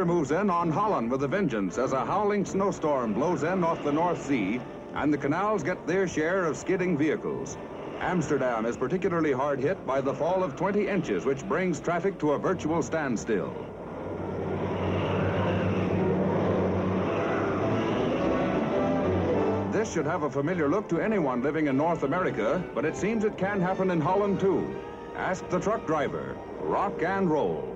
moves in on Holland with a vengeance as a howling snowstorm blows in off the North Sea, and the canals get their share of skidding vehicles. Amsterdam is particularly hard hit by the fall of 20 inches, which brings traffic to a virtual standstill. This should have a familiar look to anyone living in North America, but it seems it can happen in Holland too. Ask the truck driver. Rock and roll.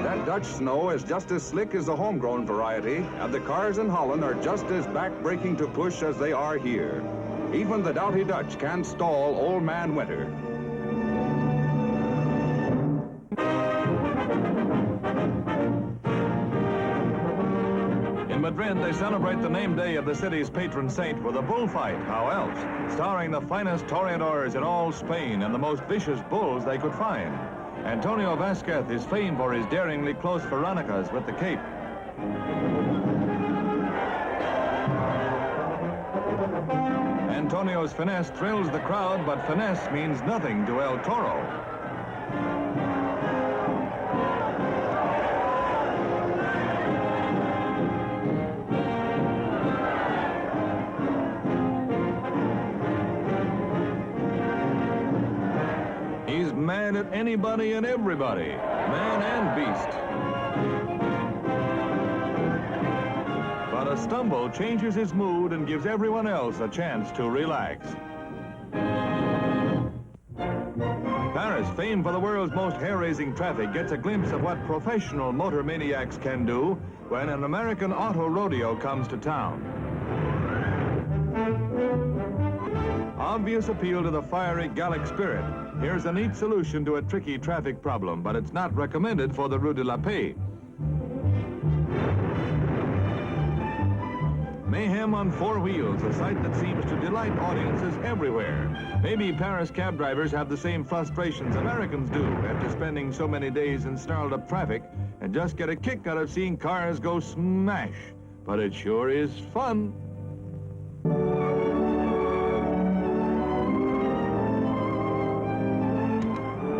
That Dutch snow is just as slick as the homegrown variety, and the cars in Holland are just as back-breaking to push as they are here. Even the doughty Dutch can't stall Old Man Winter. In Madrid, they celebrate the name day of the city's patron saint with a bullfight. How else? Starring the finest toreadors in all Spain and the most vicious bulls they could find. Antonio Vasquez is famed for his daringly close Veronicas with the cape. Antonio's finesse thrills the crowd, but finesse means nothing to El Toro. He's mad at anybody and everybody, man and beast. But a stumble changes his mood and gives everyone else a chance to relax. Paris, famed for the world's most hair-raising traffic, gets a glimpse of what professional motor maniacs can do when an American auto rodeo comes to town. Obvious appeal to the fiery Gallic spirit. Here's a neat solution to a tricky traffic problem, but it's not recommended for the Rue de la Paix. Mayhem on four wheels, a sight that seems to delight audiences everywhere. Maybe Paris cab drivers have the same frustrations Americans do after spending so many days in snarled-up traffic and just get a kick out of seeing cars go smash. But it sure is fun.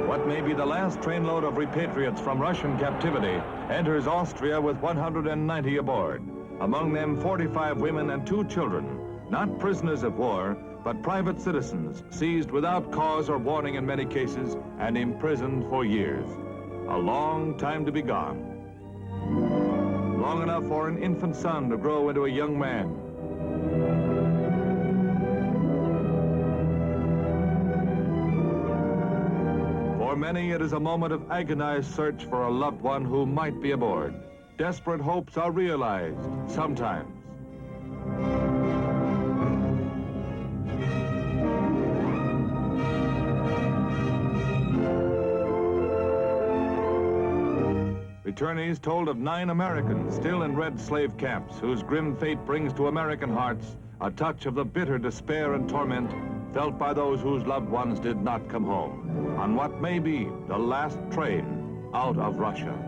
What may be the last trainload of repatriates from Russian captivity enters Austria with 190 aboard. Among them, 45 women and 2 children, not prisoners of war, but private citizens, seized without cause or warning in many cases and imprisoned for years. A long time to be gone. Long enough for an infant son to grow into a young man. For many, it is a moment of agonized search for a loved one who might be aboard. Desperate hopes are realized, sometimes. Returnees told of 9 Americans still in red slave camps whose grim fate brings to American hearts a touch of the bitter despair and torment felt by those whose loved ones did not come home on what may be the last train out of Russia.